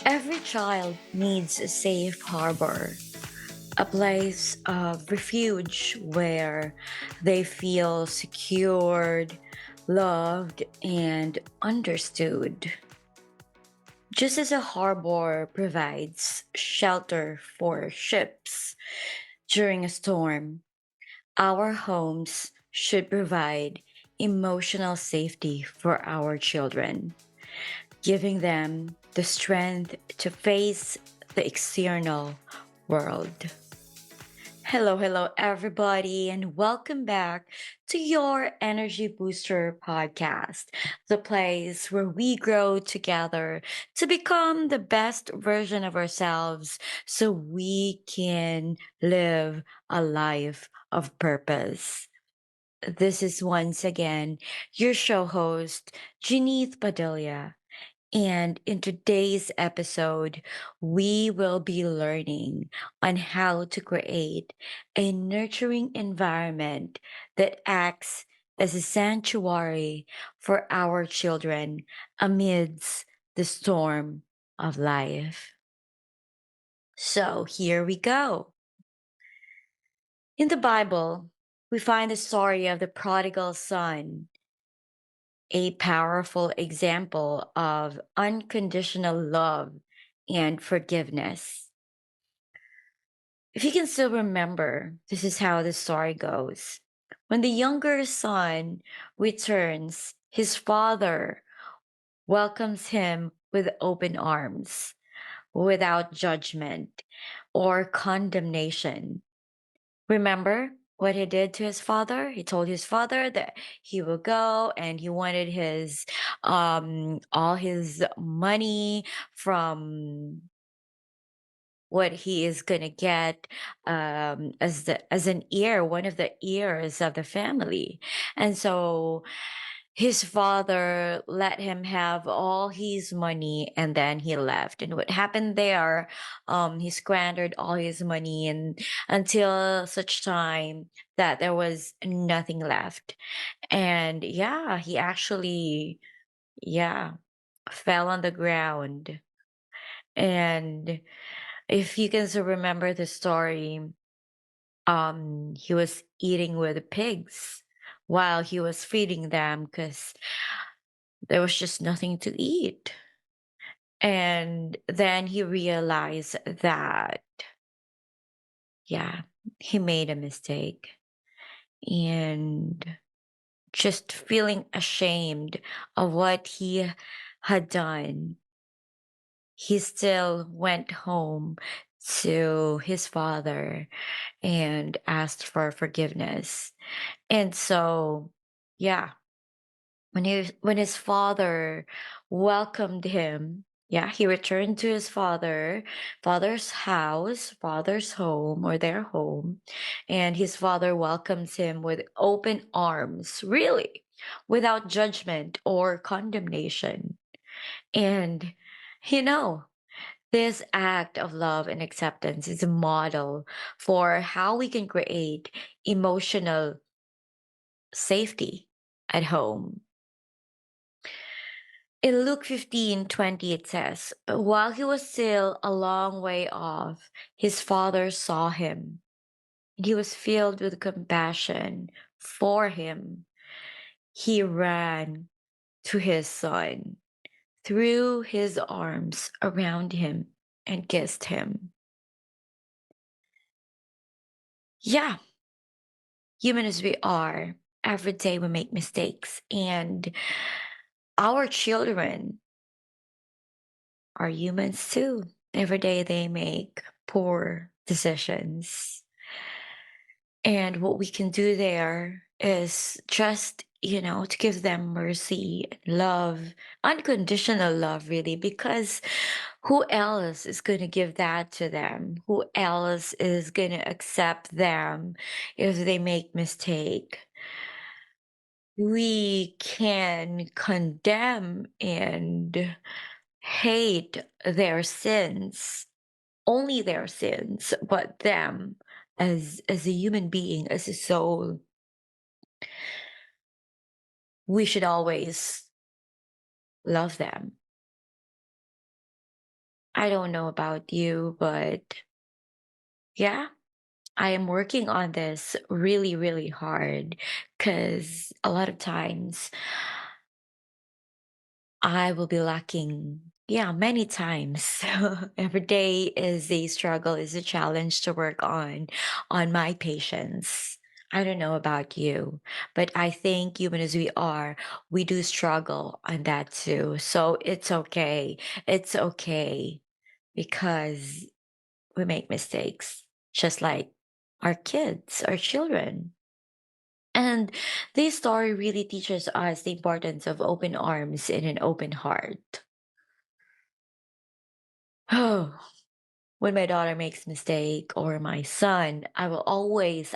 Every child needs a safe harbor, a place of refuge where they feel secured, loved, and understood. Just as a harbor provides shelter for ships during a storm, our homes should provide emotional safety for our children, giving them the strength to face the external world. Hello, everybody, and welcome back to your Energy Booster podcast, the place where we grow together to become the best version of ourselves so we can live a life of purpose. This is once again your show host, Jeanith Padilla, and in today's episode, we will be learning on how to create a nurturing environment that acts as a sanctuary for our children amidst the storm of life. So here we go. In the Bible, we find the story of the prodigal son, a powerful example of unconditional love and forgiveness. If you can still remember, this is how the story goes. When the younger son returns, his father welcomes him with open arms, without judgment or condemnation. Remember what he did to his father? He told his father that he will go and he wanted his all his money from what he is gonna get as an heir, one of the heirs of the family. And so his father let him have all his money and then he left. And what happened there, he squandered all his money and until such time that there was nothing left. And yeah, he actually, yeah, fell on the ground. And if you can still remember the story, he was eating with the pigs while he was feeding them because there was just nothing to eat. And then he realized that, yeah, he made a mistake and just feeling ashamed of what he had done, he still went home to his father and asked for forgiveness. And so, yeah, when his father welcomed him, yeah, he returned to his father's house, father's home or their home, and his father welcomes him with open arms, really, without judgment or condemnation. And you know, this act of love and acceptance is a model for how we can create emotional safety at home. In Luke 15:20, it says, while he was still a long way off, his father saw him, and he was filled with compassion for him. He ran to his son, threw his arms around him, and kissed him. Yeah, human as we are, every day we make mistakes, and our children are humans too. Every day they make poor decisions. And what we can do there is just, to give them mercy, love, unconditional love, really, because who else is going to give that to them? Who else is going to accept them if they make mistake? We can condemn and hate their sins, only their sins, but them as a human being, as a soul, we should always love them. I don't know about you, but yeah, I am working on this really, really hard because a lot of times I will be lacking. Yeah, many times. Every day is a struggle, is a challenge to work on my patience. I don't know about you, but I think human as we are, we do struggle on that too. So it's okay. It's okay because we make mistakes, just like our kids, our children. And this story really teaches us the importance of open arms and an open heart. Oh, when my daughter makes mistake or my son, I always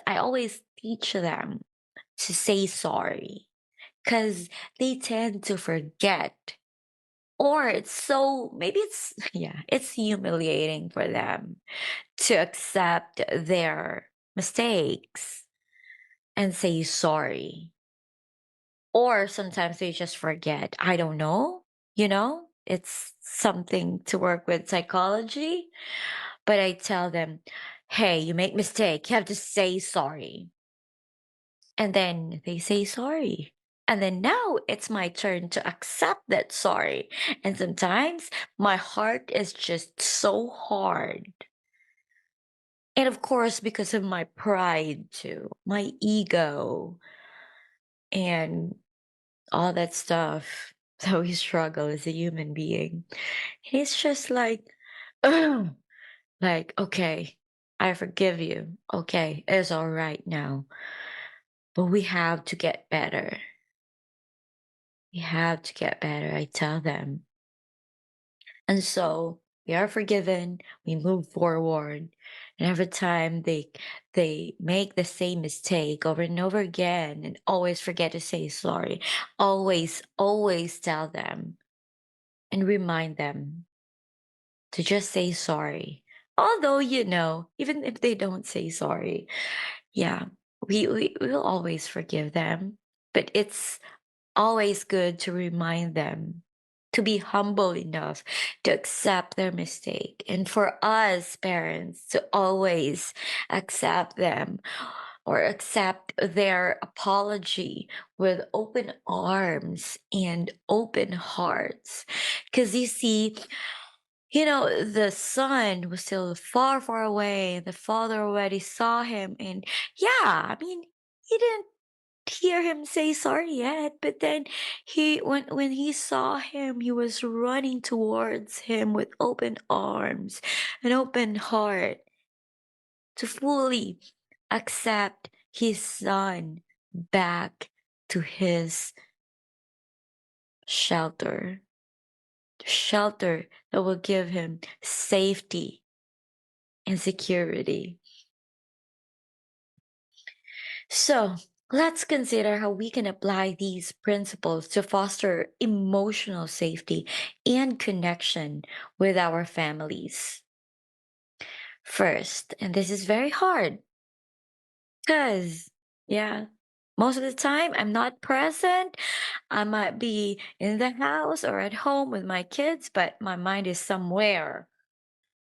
teach them to say sorry because they tend to forget. Or it's so, maybe it's, yeah, it's humiliating for them to accept their mistakes and say sorry. Or sometimes they just forget. I don't know, it's something to work with psychology. But I tell them, hey, you make mistake, you have to say sorry. And then they say sorry. And then now it's my turn to accept that sorry. And sometimes my heart is just so hard. And of course, because of my pride too, my ego, and all that stuff. So we struggle as a human being. He's just like, "Ugh," like, okay, I forgive you. Okay, it's all right now. But we have to get better. We have to get better, I tell them. And so we are forgiven, we move forward. And every time they make the same mistake over and over again and always forget to say sorry, always tell them and remind them to just say sorry. Although, even if they don't say sorry, yeah, we will always forgive them. But it's always good to remind them to be humble enough to accept their mistake. And for us parents to always accept them or accept their apology with open arms and open hearts. Because you see, the son was still far, far away. The father already saw him. And yeah, I mean, he didn't hear him say sorry yet, but then when he saw him, he was running towards him with open arms, an open heart to fully accept his son back to his shelter, shelter that will give him safety and security. So, let's consider how we can apply these principles to foster emotional safety and connection with our families. First, and this is very hard because, yeah, most of the time I'm not present. I might be in the house or at home with my kids, but my mind is somewhere,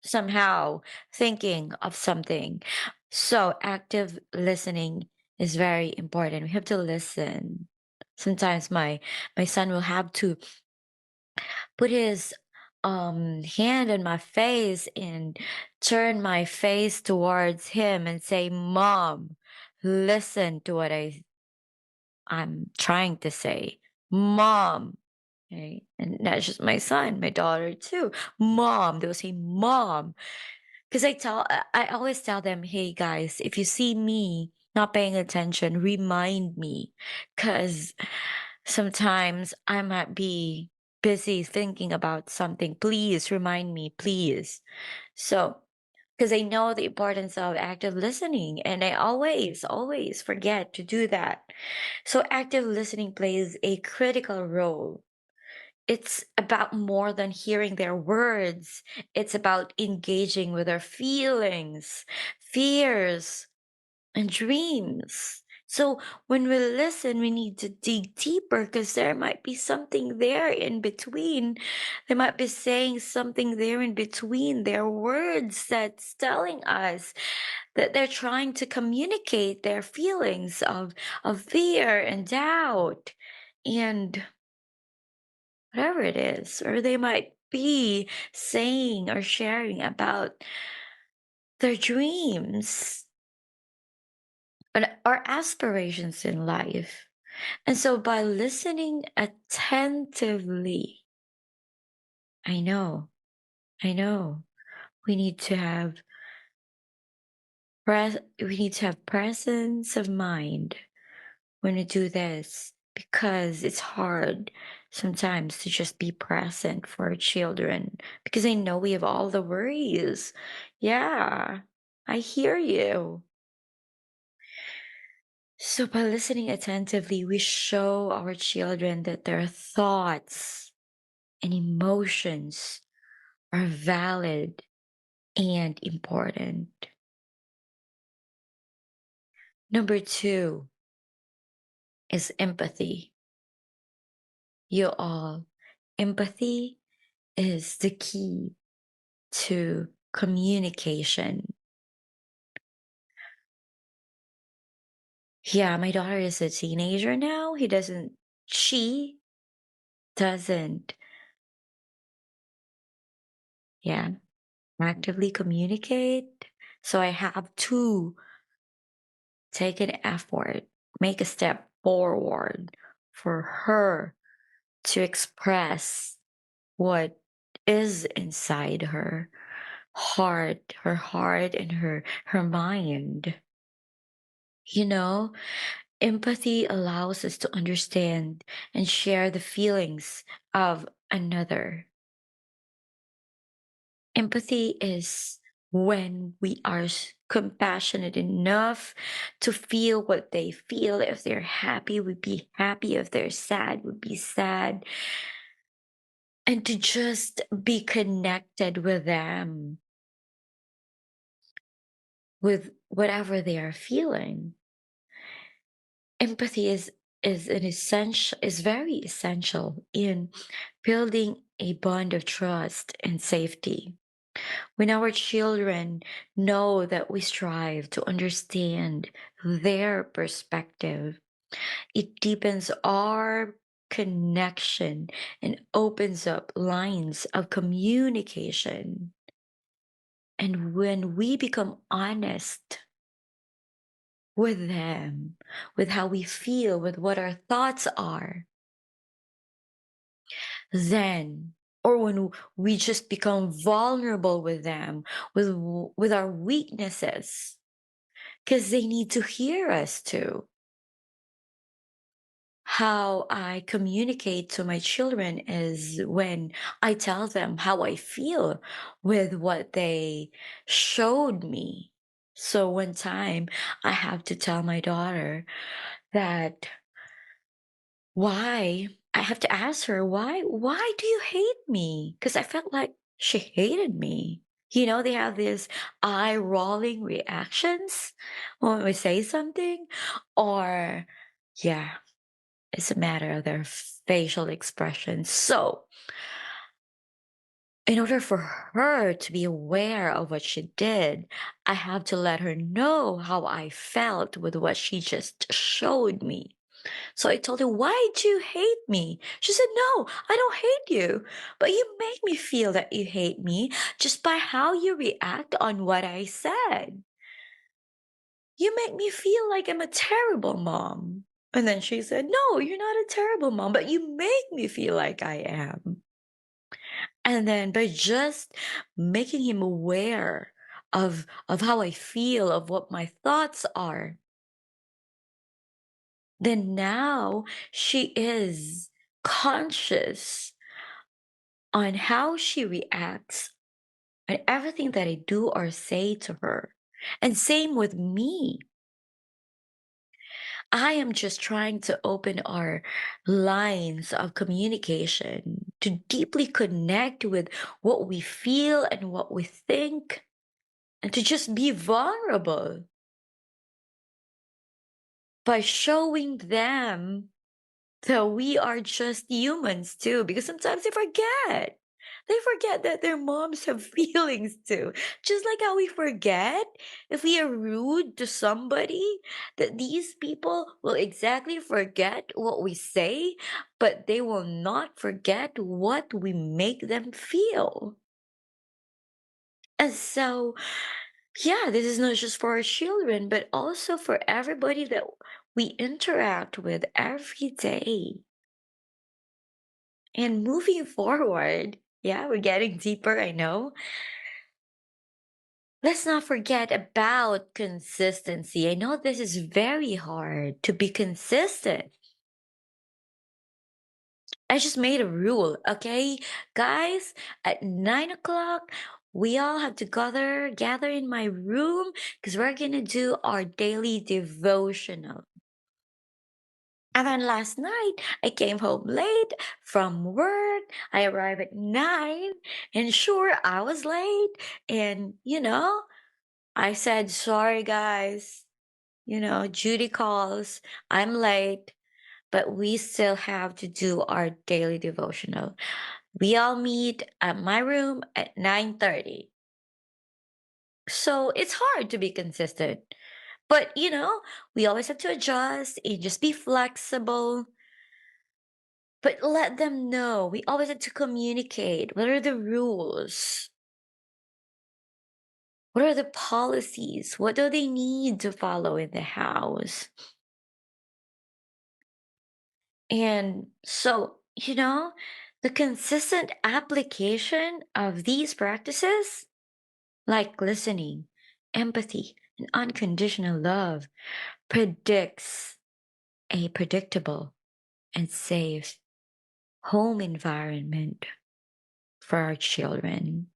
somehow thinking of something. So active listening is very important. We have to listen. Sometimes my son will have to put his hand on my face and turn my face towards him and say, "Mom, listen to what I'm trying to say. Mom." Okay. And not just my son, my daughter too. Mom. They'll say, "Mom." Because I always tell them, hey guys, if you see me not paying attention, remind me. Because sometimes I might be busy thinking about something. Please remind me, please. So, because I know the importance of active listening, and I always forget to do that. So, active listening plays a critical role. It's about more than hearing their words. It's about engaging with their feelings, fears, and dreams. So when we listen, we need to dig deeper because there might be something there in between. They might be saying something there in between their words that's telling us that they're trying to communicate their feelings of fear and doubt and whatever it is. Or they might be saying or sharing about their dreams and our aspirations in life. And so by listening attentively, I know, I know, we need to have we need to have presence of mind when we do this because it's hard sometimes to just be present for our children because I know we have all the worries. Yeah, I hear you. So, by listening attentively, we show our children that their thoughts and emotions are valid and important. Number two is empathy. You all, empathy is the key to communication. Yeah, my daughter is a teenager now. She doesn't, yeah, actively communicate. So I have to take an effort, make a step forward for her to express what is inside her heart and her mind. You know, empathy allows us to understand and share the feelings of another. Empathy is when we are compassionate enough to feel what they feel. If they're happy, we'd be happy. If they're sad, we'd be sad. And to just be connected with them, with whatever they are feeling. Empathy is very essential in building a bond of trust and safety. When our children know that we strive to understand their perspective, it deepens our connection and opens up lines of communication. And when we become honest with them, with how we feel, with what our thoughts are, then or when we just become vulnerable with them, with our weaknesses, because they need to hear us too. How I communicate to my children is when I tell them how I feel with what they showed me. So one time I have to tell my daughter that why I have to ask her why do you hate me? Because I felt like she hated me. They have these eye rolling reactions when we say something, or yeah, it's a matter of their facial expression. So, in order for her to be aware of what she did, I have to let her know how I felt with what she just showed me. So I told her, why do you hate me? She said, no, I don't hate you. But you make me feel that you hate me just by how you react on what I said. You make me feel like I'm a terrible mom. And then she said, no, you're not a terrible mom, but you make me feel like I am. And then by just making him aware of how I feel, of what my thoughts are, then now she is conscious on how she reacts on everything that I do or say to her. And same with me. I am just trying to open our lines of communication to deeply connect with what we feel and what we think and to just be vulnerable. by showing them that we are just humans too, because sometimes they forget. They forget that their moms have feelings too. Just like how we forget if we are rude to somebody, that these people will exactly forget what we say, but they will not forget what we make them feel. And so, yeah, this is not just for our children, but also for everybody that we interact with every day. And moving forward, yeah, we're getting deeper, I know. Let's not forget about consistency. I know this is very hard to be consistent. I just made a rule, okay? Guys, at 9 o'clock, we all have to gather in my room because we're gonna do our daily devotional. And then last night, I came home late from work. I arrived at 9, and sure, I was late. And, I said, sorry, guys. Judy calls. I'm late, but we still have to do our daily devotional. We all meet at my room at 9:30. So it's hard to be consistent. But, we always have to adjust and just be flexible. But let them know. We always have to communicate. What are the rules? What are the policies? What do they need to follow in the house? And so, the consistent application of these practices, like listening, empathy, and unconditional love, predicts a predictable and safe home environment for our children.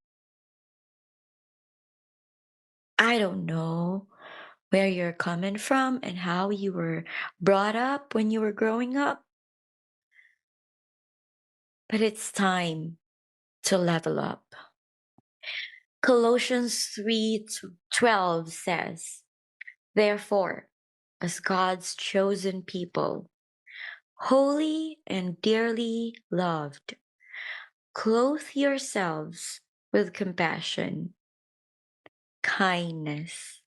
I don't know where you're coming from and how you were brought up when you were growing up, but it's time to level up. Colossians 3:12 says, therefore, as God's chosen people, holy and dearly loved, clothe yourselves with compassion, kindness,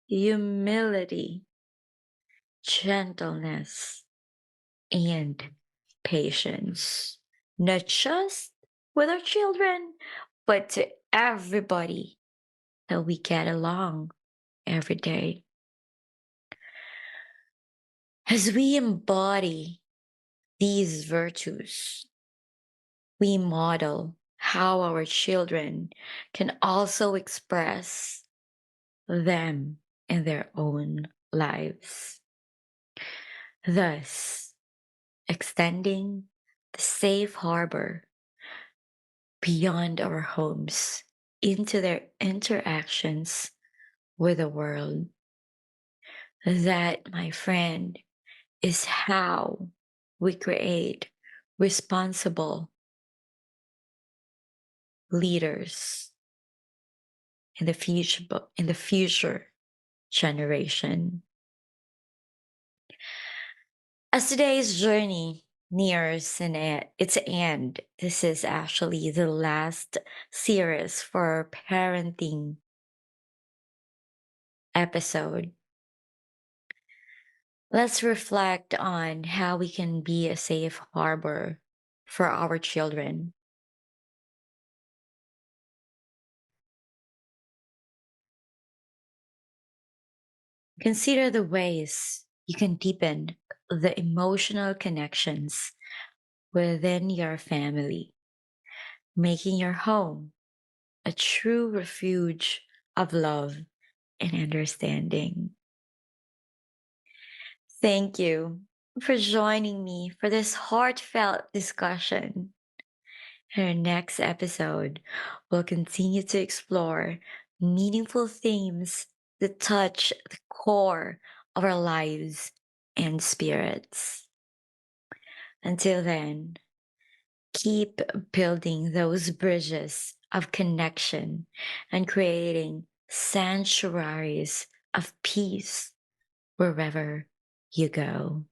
humility, gentleness, and patience, not just with our children, but to everybody that we get along every day. As we embody these virtues, we model how our children can also express them in their own lives, thus extending the safe harbor beyond our homes into their interactions with the world. That, my friend, is how we create responsible leaders in the future generation. As today's journey nears its end, this is actually the last series for parenting episode. Let's reflect on how we can be a safe harbor for our children. Consider the ways you can deepen the emotional connections within your family, making your home a true refuge of love and understanding. Thank you for joining me for this heartfelt discussion. In our next episode, we'll continue to explore meaningful themes that touch the core of our lives and spirits. Until then, keep building those bridges of connection and creating sanctuaries of peace wherever you go.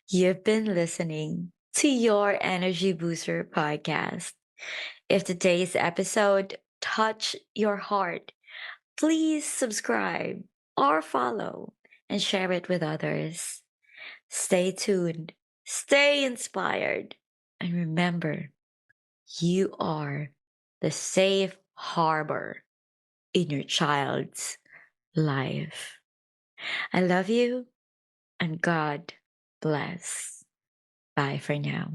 You've been listening to your Energy Booster podcast. If today's episode touched your heart, please subscribe or follow and share it with others. Stay tuned, stay inspired, and remember, you are the safe harbor in your child's life. I love you and God bless. Bye for now.